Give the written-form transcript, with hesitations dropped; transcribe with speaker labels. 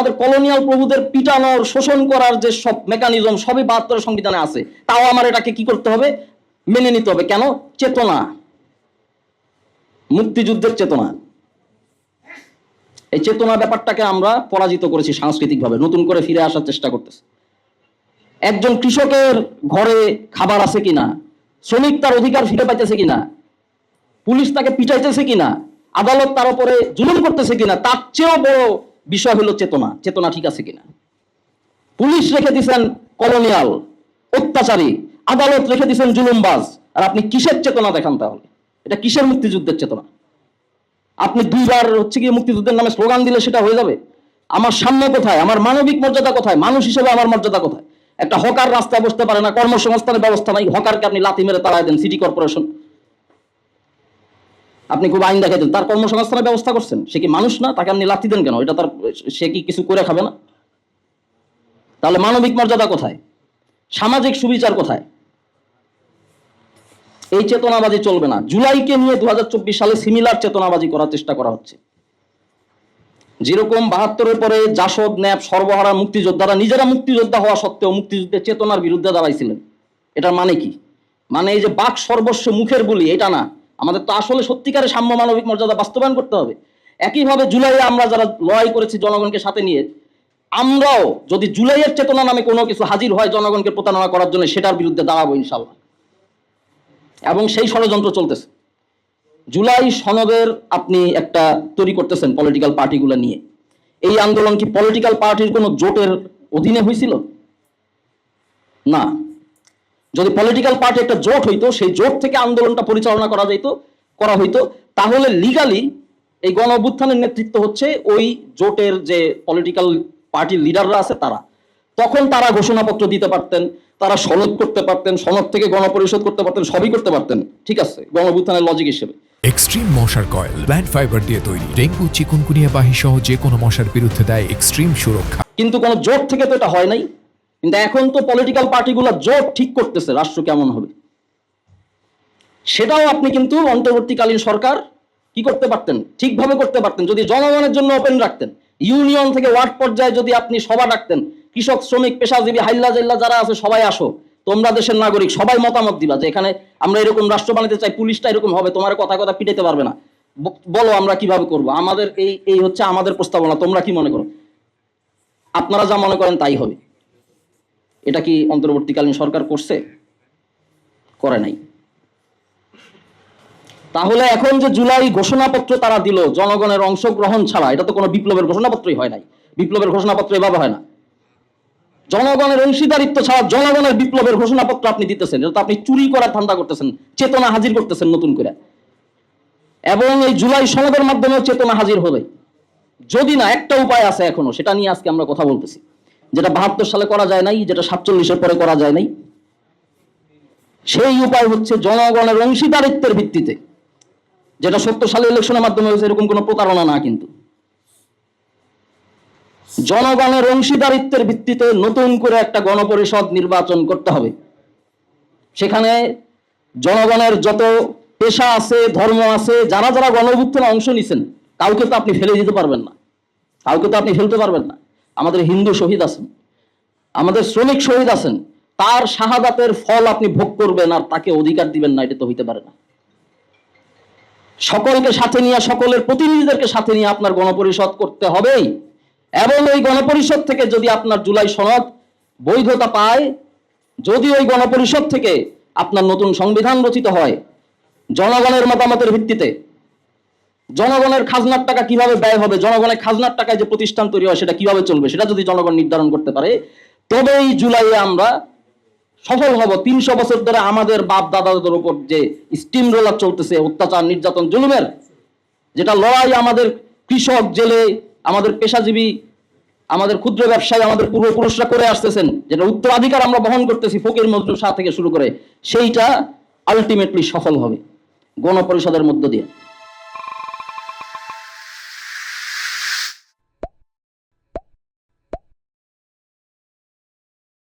Speaker 1: আমাদের কলোনিয়াল প্রভুদের পিটানোর শোষণ করার যে সব মেকানিজম সবই ৭২ সংবিধানে আছে, তাও আমার এটাকে কি করতে হবে, মেনে নিতে হবে। কেন? চেতনা, মুক্তিযুদ্ধের চেতনা। এই চেতনা ব্যাপারটাকে আমরা পরাজিত করেছি সাংস্কৃতিকভাবে, নতুন করে ফিরে আসার চেষ্টা করতেছি। একজন কৃষকের ঘরে খাবার আছে কিনা, শ্রমিক তার অধিকার ফিরে পাইতেছে কিনা, পুলিশ তাকে পিটাইতেছে কিনা, আদালত তার উপরে জুলুম করতেছে কিনা, তার চেয়েও বড় বিষয় হলো চেতনা। চেতনা ঠিক আছে কিনা। পুলিশ রেখে দিচ্ছেন কলোনিয়াল অত্যাচারী, আদালত রেখে দিচ্ছেন জুলুমবাজ, আর আপনি কিসের চেতনা দেখান তাহলে? এটা কিসের মুক্তিযুদ্ধের চেতনা? আপনি দুইবার হচ্ছে গিয়ে মুক্তিযুদ্ধের নামে স্লোগান দিলে সেটা হয়ে যাবে? আমার সাম্য কোথায়? আমার মানবিক মর্যাদা কোথায়? মানুষ হিসেবে আমার মর্যাদা কোথায়? একটা হকার রাস্তায় বসতে পারে না, কর্মসংস্থানের ব্যবস্থা নাই, হকারকে আপনি লাথি মেরে তাড়ায় দেন। সিটি কর্পোরেশন, আপনি খুব আইন দেখাই দেন, তার কর্মসংস্থানের ব্যবস্থা করছেন, সে কি মানুষ না? তাকে আপনি লাথি দেন কেন? এটা তার, সে কি কিছু করে খাবে না? তাহলে মানবিক মর্যাদা কোথায়? সামাজিক সুবিচার কোথায়? এই চেতনাবাজি চলবে না। জুলাইকে নিয়ে 2024 সালে সিমিলার চেতনাবাজি করার চেষ্টা করা হচ্ছে। যেরকম ৭২-এর পরে জাসদ, ন্যাপ, সর্বহারা মুক্তিযোদ্ধারা নিজেরা মুক্তিযোদ্ধা হওয়া সত্ত্বেও মুক্তিযুদ্ধের চেতনার বিরুদ্ধে দাঁড়াইছিলেন। এটার মানে কি? মানে এই যে বাক সর্বস্ব মুখের বলি, এটা না। আমাদের তো আসলে সত্যিকারের সাম্য মানবিক মর্যাদা বাস্তবায়ন করতে হবে। একইভাবে জুলাইয়ে আমরা যারা লড়াই করেছি জনগণকে সাথে নিয়ে, আমরাও যদি জুলাইয়ের চেতনা নামে কোনো কিছু হাজির হয় জনগণকে প্রতারণা করার জন্য, সেটার বিরুদ্ধে দাঁড়াবো ইনশাল্লাহ। এবং সেই ষড়যন্ত্র চলতেছে। জুলাই সনদের আপনি একটা তৈরি করতেছেন পলিটিক্যাল পার্টিগুলো নিয়ে। এই আন্দোলন কি পলিটিক্যাল পার্টির কোনো জোটের অধীনে হয়েছিল? না। যদি পলিটিক্যাল পার্টি একটা জোট হইতো, সেই জোট থেকে আন্দোলনটা পরিচালনা করা হইতো, তাহলে লিগালি এই গণ অভ্যুত্থানের নেতৃত্ব হচ্ছে ওই জোটের যে পলিটিক্যাল পার্টির লিডাররা আছে তারা। তখন তারা ঘোষণাপত্র দিতে পারতেন, তারা সনদ করতে পারতেন, সনদ থেকে গণপরিষদ করতে পারতেন, সবই করতে পারতেন। ঠিক আছে, গণ অভ্যুত্থানের লজিক হিসেবে।
Speaker 2: এক্সট্রিম মশার কয়েল প্ল্যান্ট ফাইবার দিয়ে তৈরি, ডেঙ্গু, চিকুনগুনিয়া বাহি সহ যে কোনো মশার বিরুদ্ধে দেয় এক্সট্রিম সুরক্ষা।
Speaker 1: কিন্তু কোনো জোট থেকে তো এটা হয় নাই। কিন্তু এখন তো পলিটিক্যাল পার্টিগুলো জোট ঠিক করতেছে রাষ্ট্র কেমন হবে। সেটাও আপনি কিন্তু অন্তর্বর্তীকালীন সরকার কি করতে পারতেন, ঠিকভাবে করতে পারতেন যদি জনগণের জন্য ওপেন রাখতেন। ইউনিয়ন থেকে ওয়ার্ড পর্যায়ে যদি আপনি সভা ডাকতেন, কৃষক, শ্রমিক, পেশাজীবী, হাইল্লা জেল্লা যারা আছে সবাই আসো, তোমরা দেশের নাগরিক, সবাই মতামত দিবা যে এখানে আমরা এরকম রাষ্ট্র বানাতে চাই, পুলিশটা এরকম হবে, তোমার কথা কথা পিটাইতে পারবে না, বলো আমরা কিভাবে করব, আমাদের এই হচ্ছে আমাদের প্রস্তাবনা, তোমরা কি মনে করো? আপনারা যা মনে করেন তাই হবে। এটা কি অন্তর্বর্তীকালীন সরকার করছে? করে নাই। তাহলে এখন যে জুলাই ঘোষণাপত্র তারা দিল জনগণের অংশগ্রহণ ছাড়া, এটা তো কোনো বিপ্লবের ঘোষণাপত্রই হয় নাই। বিপ্লবের ঘোষণাপত্র এভাবে হয় না। জনগণের অংশীদারিত্ব ছাড়া জনগণের বিপ্লবের ঘোষণাপত্র আপনি দিতেছেন, এটা তো আপনি চুরি করার ধান্দা করতেছেন, চেতনা হাজির করতেছেন নতুন করে। এবং এই জুলাই সনদের মাধ্যমে চেতনা হাজির হবে। যদি না, একটা উপায় আছে এখনো, সেটা নিয়ে আজকে আমরা কথা বলতেছি, যেটা ৭২ সালে করা যায় নাই, যেটা ৪৭-এর পরে করা যায় নাই। সেই উপায় হচ্ছে জনগণের অংশীদারিত্বের ভিত্তিতে, যেটা ৭০ সালে ইলেকশনের মাধ্যমে হয়েছে, এরকম কোনো প্রতারণা না, কিন্তু জনগণের অংশীদারিত্বের ভিত্তিতে নতুন করে একটা গণপরিষদ নির্বাচন করতে হবে। সেখানে জনগণের যত পেশা আছে, ধর্ম আছে, যারা যারা গণ অভ্যুত্থানে অংশ নিছেন, কাউকে তো আপনি ফেলে দিতে পারবেন না, কাউকে তো আপনি ফেলতে পারবেন না। আমাদের হিন্দু শহীদ আছেন, আমাদের শ্রমিক শহীদ আছেন, তার শাহাদাতের ফল আপনি ভোগ করবেন আর তাকে অধিকার দিবেন না, এটা তো হইতে পারে না। সকলকে সাথে নিয়ে, সকলের প্রতিনিধিদেরকে সাথে নিয়ে আপনার গণপরিষদ করতে হবেই। এবং ওই গণপরিষদ থেকে যদি আপনার জুলাই সনদ বৈধতা পায়, যদি ওই গণপরিষদ থেকে আপনার নতুন সংবিধান রচিত হয় জনগণের মতামতের ভিত্তিতে, জনগণের খাজনার টাকা কিভাবে ব্যয় হবে, জনগণের খাজনার টাকায় যে প্রতিষ্ঠান তৈরি হয় সেটা কিভাবে চলবে, সেটা যদি জনগণ নির্ধারণ করতে পারে, তবেই জুলাইয়ে আমরা সফল হব। ৩০০ বছর ধরে আমাদের বাপ দাদাদের উপর যে স্টিম রোলার চলতেছে, অত্যাচার, নির্যাতন, জুলুমের, যেটা লড়াই আমাদের কৃষক, জেলে, আমাদের পেশাজীবী, আমাদের ক্ষুদ্র ব্যবসায়ী, আমাদের পূর্বপুরুষরা করে আসতেছেন, যেটা উত্তরাধিকার আমরা বহন করতেছি ফকির মজদুর শাহ থেকে শুরু করে, সেইটা আলটিমেটলি সফল হবে গণপরিষদের মধ্য দিয়ে।